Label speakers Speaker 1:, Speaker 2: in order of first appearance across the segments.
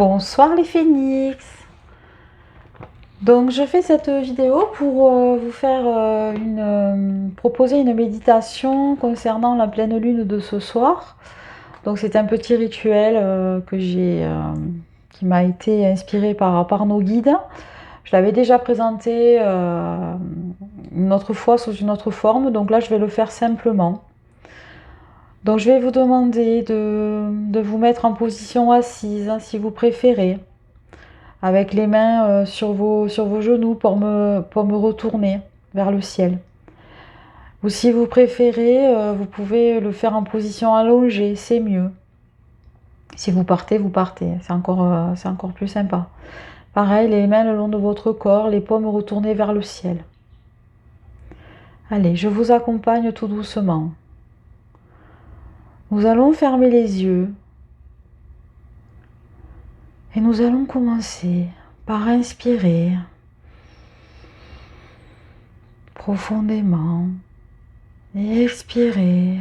Speaker 1: Bonsoir les phénix. Donc je fais cette vidéo pour vous faire proposer une méditation concernant la pleine lune de ce soir. Donc c'est un petit rituel qui m'a été inspiré par nos guides. Je l'avais déjà présenté une autre fois sous une autre forme, donc là je vais le faire simplement. Donc je vais vous demander de vous mettre en position assise si vous préférez, avec les mains sur vos genoux pour me retourner vers le ciel. Ou si vous préférez, vous pouvez le faire en position allongée, c'est mieux. Si vous partez, c'est encore plus sympa. Pareil, les mains le long de votre corps, les paumes retournées vers le ciel. Allez, je vous accompagne tout doucement. Nous allons fermer les yeux et nous allons commencer par inspirer profondément et expirer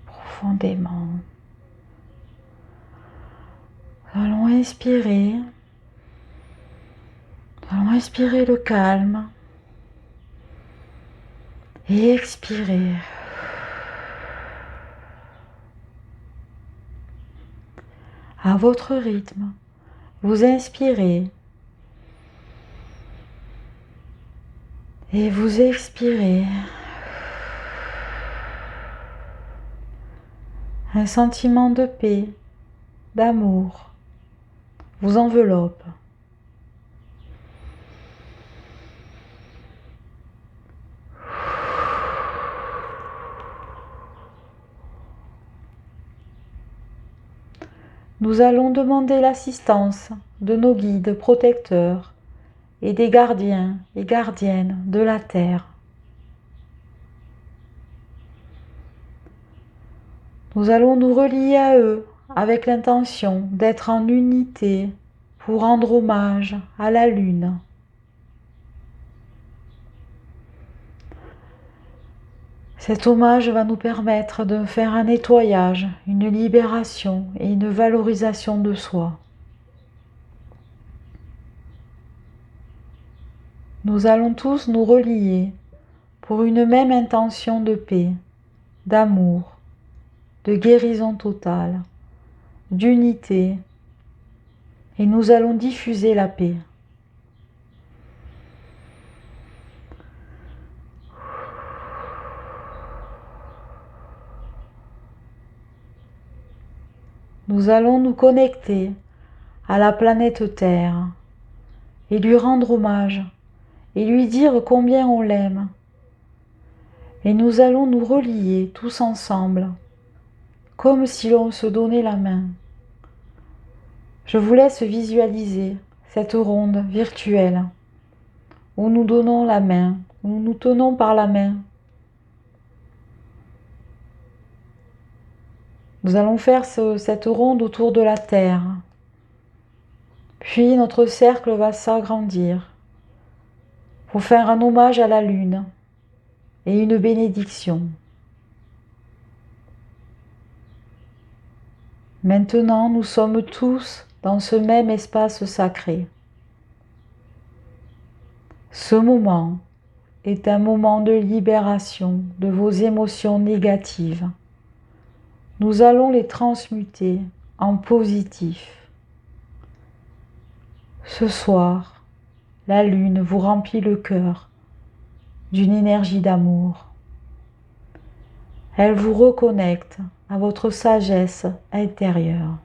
Speaker 1: profondément. Nous allons inspirer le calme et expirer à votre rythme. Vous inspirez et vous expirez. Un sentiment de paix, d'amour vous enveloppe. Nous allons demander l'assistance de nos guides protecteurs et des gardiens et gardiennes de la Terre. Nous allons nous relier à eux avec l'intention d'être en unité pour rendre hommage à la Lune. Cet hommage va nous permettre de faire un nettoyage, une libération et une valorisation de soi. Nous allons tous nous relier pour une même intention de paix, d'amour, de guérison totale, d'unité, et nous allons diffuser la paix. Nous allons nous connecter à la planète Terre et lui rendre hommage et lui dire combien on l'aime. Et nous allons nous relier tous ensemble, comme si l'on se donnait la main. Je vous laisse visualiser cette ronde virtuelle où nous donnons la main, où nous nous tenons par la main. Nous allons faire cette ronde autour de la Terre. Puis notre cercle va s'agrandir pour faire un hommage à la Lune et une bénédiction. Maintenant, nous sommes tous dans ce même espace sacré. Ce moment est un moment de libération de vos émotions négatives. Nous allons les transmuter en positif. Ce soir, la Lune vous remplit le cœur d'une énergie d'amour. Elle vous reconnecte à votre sagesse intérieure.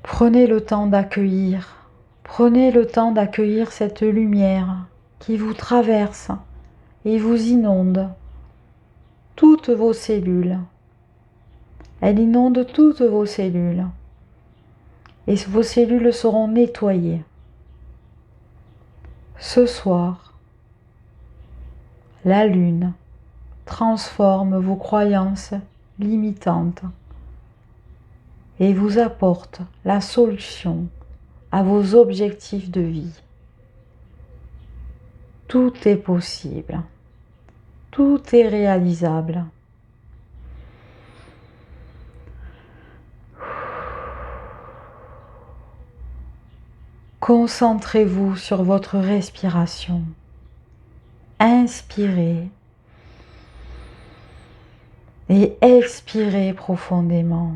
Speaker 1: Prenez le temps d'accueillir cette lumière qui vous traverse et vous inonde toutes vos cellules. Elle inonde toutes vos cellules et vos cellules seront nettoyées. Ce soir, la Lune transforme vos croyances limitantes et vous apporte la solution à vos objectifs de vie. Tout est possible. Tout est réalisable. Concentrez-vous sur votre respiration. Inspirez et expirez profondément.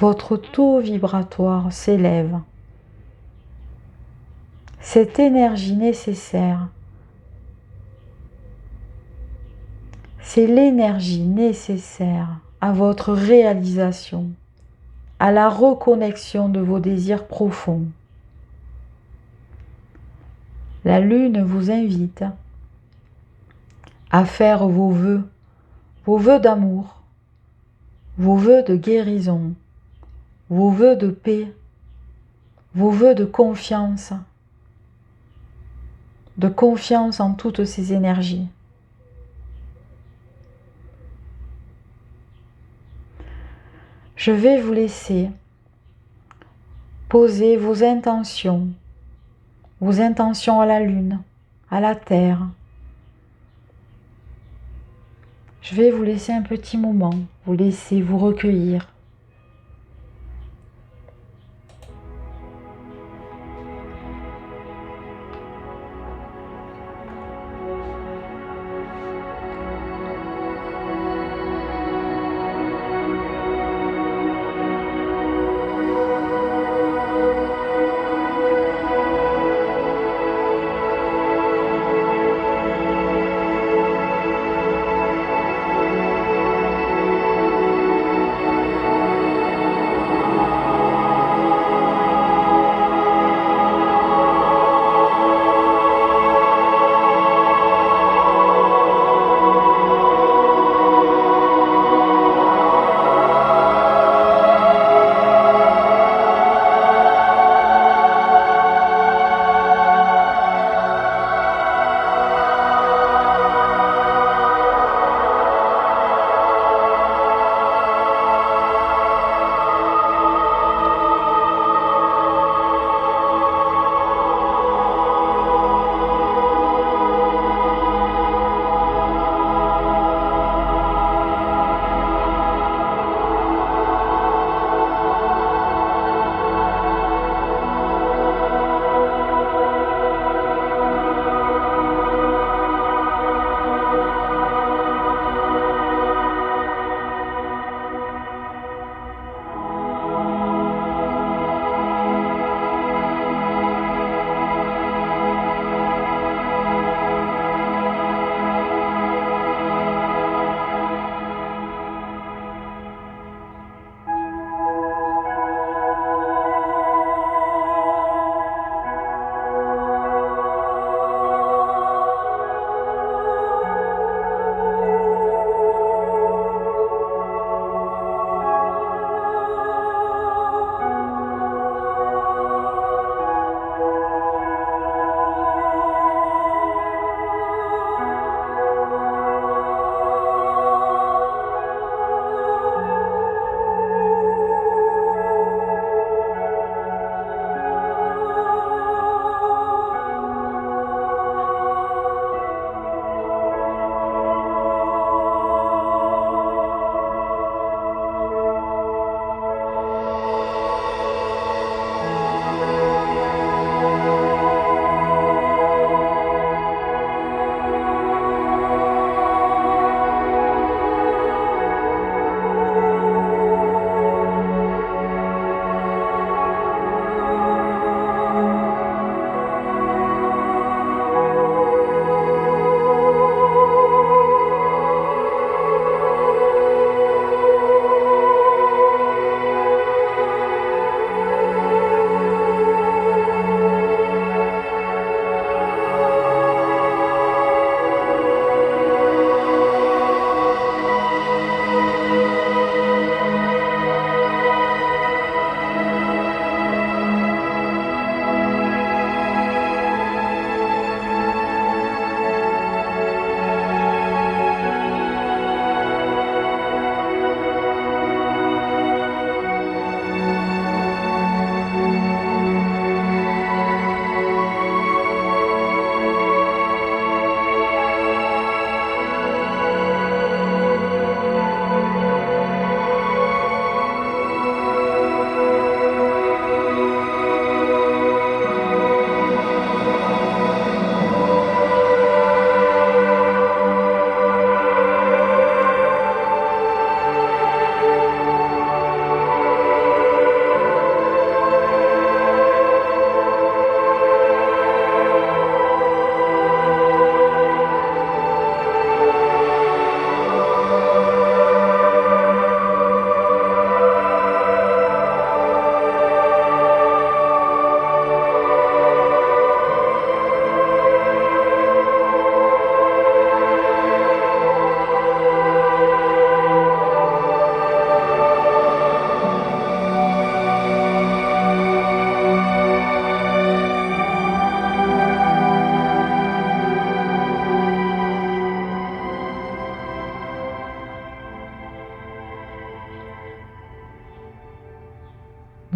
Speaker 1: Votre taux vibratoire s'élève. Cette énergie nécessaire, c'est l'énergie nécessaire à votre réalisation, à la reconnexion de vos désirs profonds. La lune vous invite à faire vos vœux d'amour, vos vœux de guérison, vos vœux de paix, vos vœux de confiance en toutes ces énergies. Je vais vous laisser poser vos intentions à la lune, à la terre. Je vais vous laisser un petit moment, vous laisser vous recueillir.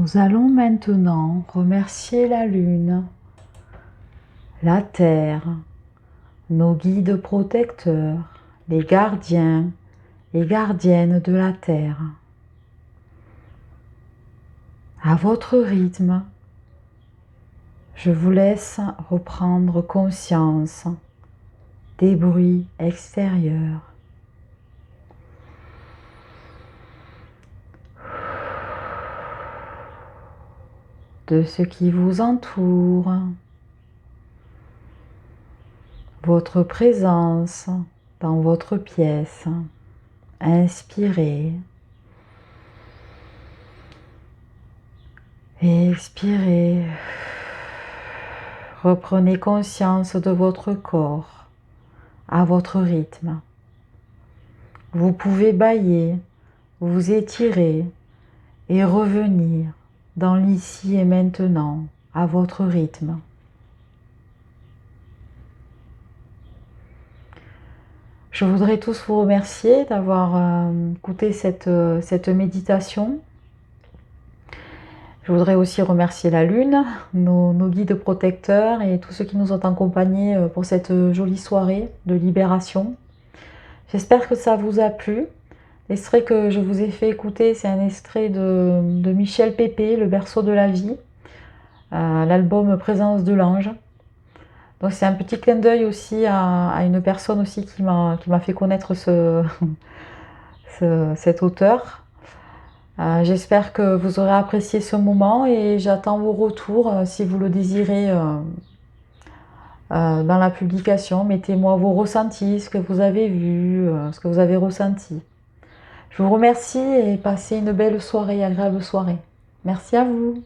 Speaker 1: Nous allons maintenant remercier la Lune, la Terre, nos guides protecteurs, les gardiens et gardiennes de la Terre. À votre rythme, je vous laisse reprendre conscience des bruits extérieurs. De ce qui vous entoure, votre présence dans votre pièce. Inspirez. Expirez. Reprenez conscience de votre corps à votre rythme. Vous pouvez bâiller, vous étirer et revenir dans l'ici et maintenant à votre rythme. Je voudrais tous vous remercier d'avoir écouté cette méditation. Je voudrais aussi remercier la Lune, nos guides protecteurs et tous ceux qui nous ont accompagnés pour cette jolie soirée de libération. J'espère que ça vous a plu. L'extrait que je vous ai fait écouter, c'est un extrait de Michel Pépé, Le berceau de la vie, l'album Présence de l'ange. Donc c'est un petit clin d'œil aussi à une personne aussi qui m'a fait connaître cet auteur. J'espère que vous aurez apprécié ce moment et j'attends vos retours si vous le désirez dans la publication. Mettez-moi vos ressentis, ce que vous avez vu, ce que vous avez ressenti. Je vous remercie et passez une belle soirée, agréable soirée. Merci à vous.